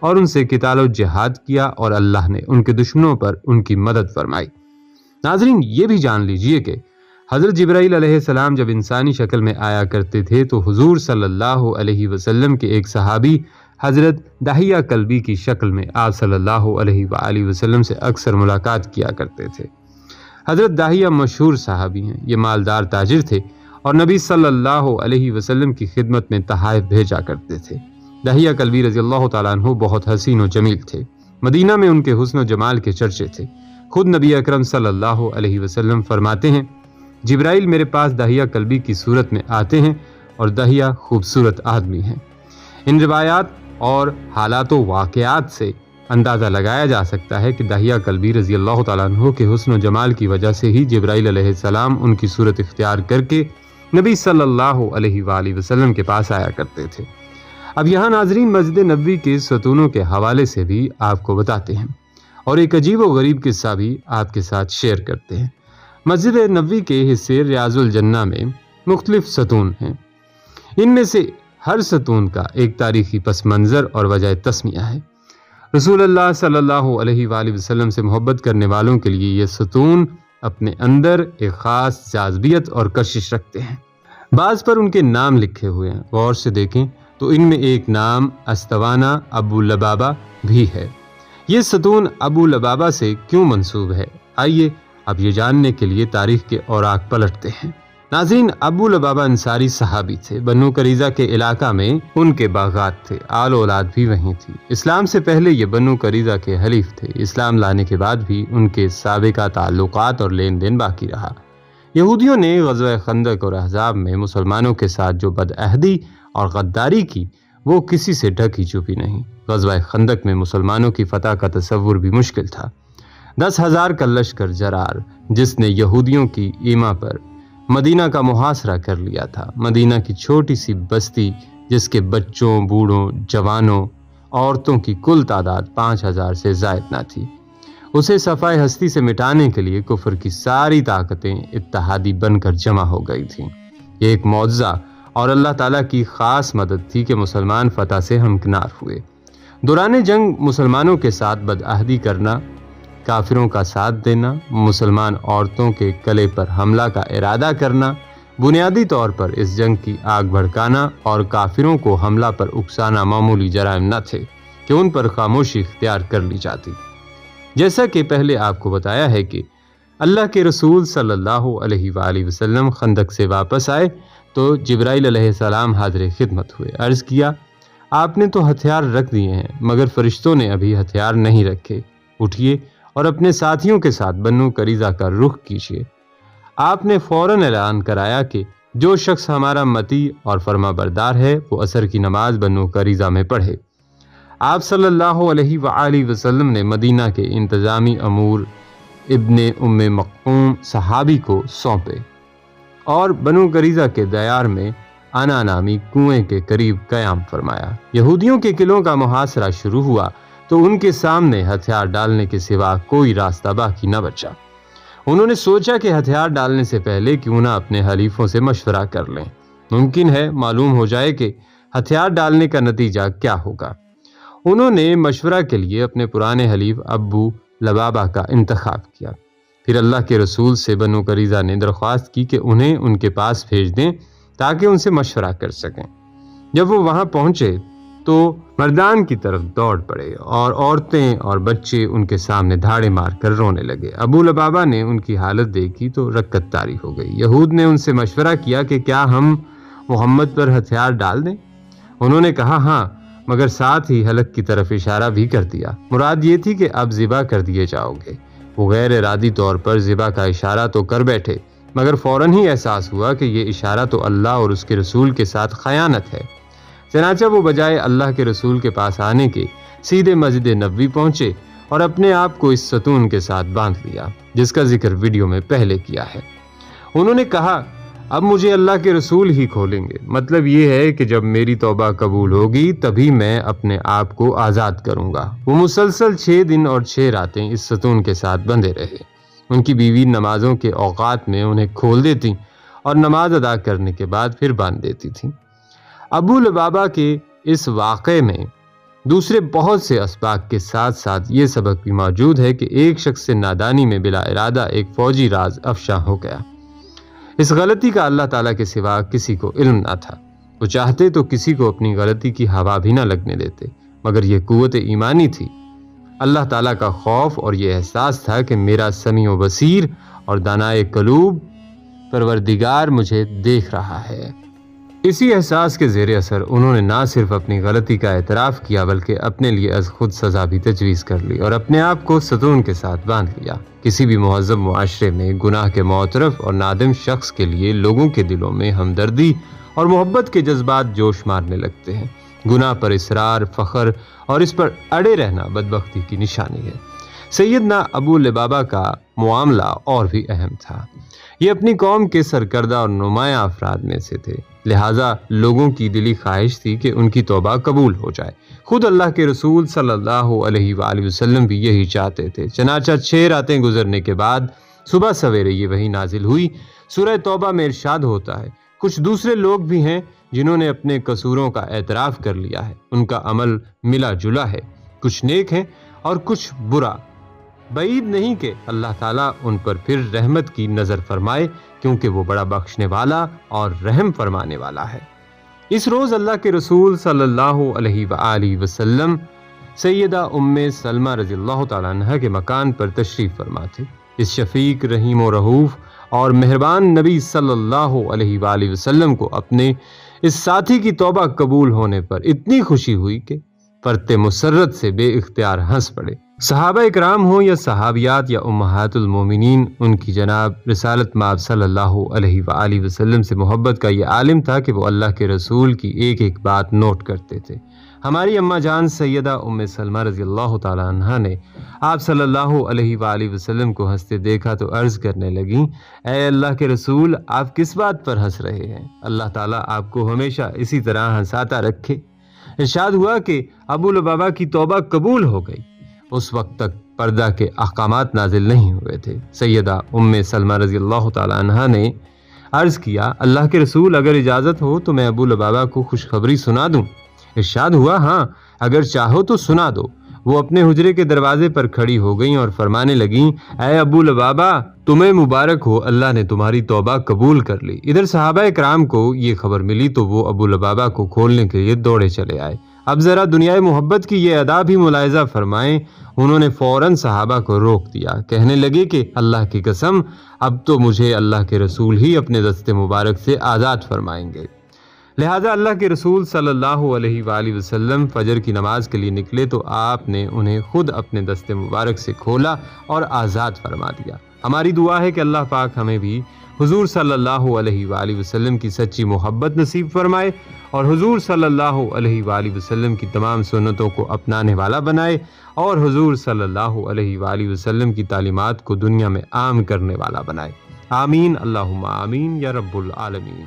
اور ان سے قتال و جہاد کیا اور اللہ نے ان کے دشمنوں پر ان کی مدد فرمائی۔ ناظرین، یہ بھی جان لیجئے کہ حضرت جبرائیل علیہ السلام جب انسانی شکل میں آیا کرتے تھے تو حضور صلی اللہ علیہ وسلم کے ایک صحابی حضرت دحیہ کلبی کی شکل میں آپ صلی اللہ علیہ وآلہ وسلم سے اکثر ملاقات کیا کرتے تھے۔ حضرت دحیہ مشہور صحابی ہیں، یہ مالدار تاجر تھے اور نبی صلی اللہ علیہ وسلم کی خدمت میں تحائف بھیجا کرتے تھے۔ دحیہ کلبی رضی اللہ تعالیٰ عنہ بہت حسین و جمیل تھے۔ مدینہ میں ان کے حسن و جمال کے چرچے تھے۔ خود نبی اکرم صلی اللہ علیہ وسلم فرماتے ہیں، جبرائیل میرے پاس دحیہ کلبی کی صورت میں آتے ہیں اور دحیہ خوبصورت آدمی ہیں۔ ان روایات اور حالات و واقعات سے اندازہ لگایا جا سکتا ہے کہ دحیہ کلبی رضی اللہ تعالیٰ عنہ کے حسن و جمال کی وجہ سے ہی جبرائیل علیہ السلام ان کی صورت اختیار کر کے نبی صلی اللہ علیہ وآلہ وسلم کے پاس آیا کرتے تھے۔ اب یہاں ناظرین مسجد نبوی کے ستونوں کے حوالے سے بھی آپ کو بتاتے ہیں اور ایک عجیب و غریب قصہ بھی آپ کے ساتھ شیئر کرتے ہیں۔ مسجد نبوی کے حصے ریاض الجنہ میں مختلف ستون ہیں۔ ان میں سے ہر ستون کا ایک تاریخی پس منظر اور وجہ تسمیہ ہے۔ رسول اللہ صلی اللہ علیہ وآلہ وسلم سے محبت کرنے والوں کے لیے یہ ستون اپنے اندر ایک خاص جاذبیت اور کشش رکھتے ہیں۔ بعض پر ان کے نام لکھے ہوئے ہیں، غور سے دیکھیں تو ان میں ایک نام استوانہ ابو لبابہ بھی ہے۔ یہ ستون ابو لبابہ سے کیوں منسوب ہے؟ آئیے اب یہ جاننے کے لیے تاریخ کے اوراق پلٹتے ہیں۔ ناظرین، ابو لبابہ انصاری صحابی تھے۔ بنو قریظہ کے علاقہ میں ان کے باغات تھے، آل اولاد بھی وہیں تھی۔ اسلام سے پہلے یہ بنو قریظہ کے حلیف تھے۔ اسلام لانے کے بعد بھی ان کے سابقہ تعلقات اور لین دین باقی رہا۔ یہودیوں نے غزوہ خندق اور احزاب میں مسلمانوں کے ساتھ جو بدعہدی اور غداری کی وہ کسی سے ڈھکی چھپی نہیں۔ غزوہ خندق میں مسلمانوں کی فتح کا تصور بھی مشکل تھا۔ 10,000 کا لشکر جرار جس نے یہودیوں کی ایما پر مدینہ کا محاصرہ کر لیا تھا، مدینہ کی چھوٹی سی بستی جس کے بچوں، بوڑھوں، جوانوں، عورتوں کی کل تعداد 5,000 سے زائد نہ تھی، اسے صفائے ہستی سے مٹانے کے لیے کفر کی ساری طاقتیں اتحادی بن کر جمع ہو گئی تھیں۔ یہ ایک معجزہ اور اللہ تعالیٰ کی خاص مدد تھی کہ مسلمان فتح سے ہمکنار ہوئے۔ دوران جنگ مسلمانوں کے ساتھ بدعہدی کرنا، کافروں کا ساتھ دینا، مسلمان عورتوں کے گلے پر حملہ کا ارادہ کرنا، بنیادی طور پر اس جنگ کی آگ بھڑکانا اور کافروں کو حملہ پر اکسانا معمولی جرائم نہ تھے کہ ان پر خاموشی اختیار کر لی جاتی۔ جیسا کہ پہلے آپ کو بتایا ہے کہ اللہ کے رسول صلی اللہ علیہ وآلہ وسلم خندق سے واپس آئے تو جبرائیل علیہ السلام حاضر خدمت ہوئے۔ عرض کیا، آپ نے تو ہتھیار رکھ دیے ہیں مگر فرشتوں نے ابھی ہتھیار نہیں رکھے، اٹھیے اور اپنے ساتھیوں کے ساتھ بنو قریظہ کا رخ کیجیے۔ آپ نے فوراً اعلان کرایا کہ جو شخص ہمارا مطیع اور فرما بردار ہے وہ عصر کی نماز بنو قریظہ میں پڑھے۔ آپ صلی اللہ علیہ وآلہ وسلم نے مدینہ کے انتظامی امور ابن ام مقتوم صحابی کو سونپے اور بنو قریظہ کے دیار میں انا نامی کنویں کے قریب قیام فرمایا۔ یہودیوں کے قلعوں کا محاصرہ شروع ہوا تو ان کے سامنے ہتھیار ڈالنے کے سوا کوئی راستہ باقی نہ بچا۔ انہوں نے سوچا کہ ہتھیار ڈالنے سے پہلے کیوں نہ اپنے حلیفوں سے مشورہ کر لیں، ممکن ہے معلوم ہو جائے کہ ہتھیار ڈالنے کا نتیجہ کیا ہوگا۔ انہوں نے مشورہ کے لیے اپنے پرانے حلیف ابو لبابہ کا انتخاب کیا۔ پھر اللہ کے رسول سے بنو قریظہ نے درخواست کی کہ انہیں ان کے پاس بھیج دیں تاکہ ان سے مشورہ کر سکیں۔ جب وہ وہاں پہنچے تو مردان کی طرف دوڑ پڑے اور عورتیں اور بچے ان کے سامنے دھاڑے مار کر رونے لگے۔ ابو لبابہ نے ان کی حالت دیکھی تو رکت طاری ہو گئی۔ یہود نے ان سے مشورہ کیا کہ کیا ہم محمد پر ہتھیار ڈال دیں؟ انہوں نے کہا ہاں، مگر ساتھ ہی حلق کی طرف اشارہ بھی کر دیا۔ مراد یہ تھی کہ اب ذبح کر دیے جاؤ گے۔ وہ غیر ارادی طور پر ذبح کا اشارہ تو کر بیٹھے مگر فوراً ہی احساس ہوا کہ یہ اشارہ تو اللہ اور اس کے رسول کے ساتھ خیانت ہے۔ چنانچہ وہ بجائے اللہ کے رسول کے پاس آنے کے سیدھے مسجد نبوی پہنچے اور اپنے آپ کو اس ستون کے ساتھ باندھ لیا جس کا ذکر ویڈیو میں پہلے کیا ہے۔ انہوں نے کہا اب مجھے اللہ کے رسول ہی کھولیں گے، مطلب یہ ہے کہ جب میری توبہ قبول ہوگی تبھی میں اپنے آپ کو آزاد کروں گا۔ وہ مسلسل 6 دن اور 6 راتیں اس ستون کے ساتھ بندھے رہے۔ ان کی بیوی نمازوں کے اوقات میں انہیں کھول دیتی اور نماز ادا کرنے کے بعد پھر باندھ دیتی تھی۔ ابو لبابہ کے اس واقعے میں دوسرے بہت سے اسباق کے ساتھ ساتھ یہ سبق بھی موجود ہے کہ ایک شخص سے نادانی میں بلا ارادہ ایک فوجی راز افشاں ہو گیا۔ اس غلطی کا اللہ تعالیٰ کے سوا کسی کو علم نہ تھا۔ وہ چاہتے تو کسی کو اپنی غلطی کی ہوا بھی نہ لگنے دیتے، مگر یہ قوت ایمانی تھی، اللہ تعالیٰ کا خوف اور یہ احساس تھا کہ میرا سمیع و بصیر اور دانائے قلوب پروردگار مجھے دیکھ رہا ہے۔ اسی احساس کے زیر اثر انہوں نے نہ صرف اپنی غلطی کا اعتراف کیا بلکہ اپنے لیے از خود سزا بھی تجویز کر لی اور اپنے آپ کو ستون کے ساتھ باندھ لیا۔ کسی بھی مہذب معاشرے میں گناہ کے معترف اور نادم شخص کے لیے لوگوں کے دلوں میں ہمدردی اور محبت کے جذبات جوش مارنے لگتے ہیں۔ گناہ پر اصرار، فخر اور اس پر اڑے رہنا بدبختی کی نشانی ہے۔ سیدنا ابو لبابہ کا معاملہ اور بھی اہم تھا۔ یہ اپنی قوم کے سرکردہ اور نمایاں افراد میں سے تھے، لہٰذا لوگوں کی دلی خواہش تھی کہ ان کی توبہ قبول ہو جائے۔ خود اللہ کے رسول صلی اللہ علیہ وآلہ وسلم بھی یہی چاہتے تھے۔ چنانچہ 6 راتیں گزرنے کے بعد صبح سویرے یہ وحی نازل ہوئی۔ سورہ توبہ میں ارشاد ہوتا ہے، کچھ دوسرے لوگ بھی ہیں جنہوں نے اپنے قصوروں کا اعتراف کر لیا ہے، ان کا عمل ملا جلا ہے، کچھ نیک ہیں اور کچھ برا۔ بعید نہیں کہ اللہ تعالیٰ ان پر پھر رحمت کی نظر فرمائے، کیونکہ وہ بڑا بخشنے والا اور رحم فرمانے والا ہے۔ اس روز اللہ کے رسول صلی اللہ علیہ وآلہ وسلم سیدہ ام سلمہ رضی اللہ تعالیٰ عنہ کے مکان پر تشریف فرما تھے۔ اس شفیق، رحیم و رؤوف اور مہربان نبی صلی اللہ علیہ وآلہ وسلم کو اپنے اس ساتھی کی توبہ قبول ہونے پر اتنی خوشی ہوئی کہ فرط مسرت سے بے اختیار ہنس پڑے۔ صحابہ اکرام ہوں یا صحابیات یا امہات المومنین، ان کی جناب رسالت مآب صلی اللہ علیہ وآلہ وسلم سے محبت کا یہ عالم تھا کہ وہ اللہ کے رسول کی ایک ایک بات نوٹ کرتے تھے۔ ہماری اماں جان سیدہ ام سلمہ رضی اللہ تعالی عنہا نے آپ صلی اللہ علیہ وآلہ وسلم کو ہنستے دیکھا تو عرض کرنے لگیں، اے اللہ کے رسول، آپ کس بات پر ہنس رہے ہیں؟ اللہ تعالیٰ آپ کو ہمیشہ اسی طرح ہنساتا رکھے۔ ارشاد ہوا کہ ابو لبابہ کی توبہ قبول ہو گئی۔ اس وقت تک پردہ کے احکامات نازل نہیں ہوئے تھے۔ سیدہ ام سلمہ رضی اللہ تعالی عنہا نے عرض کیا، اللہ کے رسول، اگر اجازت ہو تو میں ابو لبابہ کو خوشخبری سنا دوں؟ ارشاد ہوا، ہاں، اگر چاہو تو سنا دو۔ وہ اپنے حجرے کے دروازے پر کھڑی ہو گئیں اور فرمانے لگیں، اے ابو لبابہ، تمہیں مبارک ہو، اللہ نے تمہاری توبہ قبول کر لی۔ ادھر صحابہ اکرام کو یہ خبر ملی تو وہ ابو لبابہ کو کھولنے کے لیے دوڑے چلے آئے۔ اب ذرا دنیائے محبت کی یہ ادا بھی ملاحظہ فرمائیں، انہوں نے فوراً صحابہ کو روک دیا، کہنے لگے کہ اللہ کی قسم، اب تو مجھے اللہ کے رسول ہی اپنے دست مبارک سے آزاد فرمائیں گے۔ لہٰذا اللہ کے رسول صلی اللہ علیہ وآلہ وسلم فجر کی نماز کے لیے نکلے تو آپ نے انہیں خود اپنے دست مبارک سے کھولا اور آزاد فرما دیا۔ ہماری دعا ہے کہ اللہ پاک ہمیں بھی حضور صلی اللہ علیہ وآلہ وسلم کی سچی محبت نصیب فرمائے اور حضور صلی اللہ علیہ وآلہ وسلم کی تمام سنتوں کو اپنانے والا بنائے اور حضور صلی اللہ علیہ وآلہ وسلم کی تعلیمات کو دنیا میں عام کرنے والا بنائے۔ آمین، اللہم آمین یا رب العالمین۔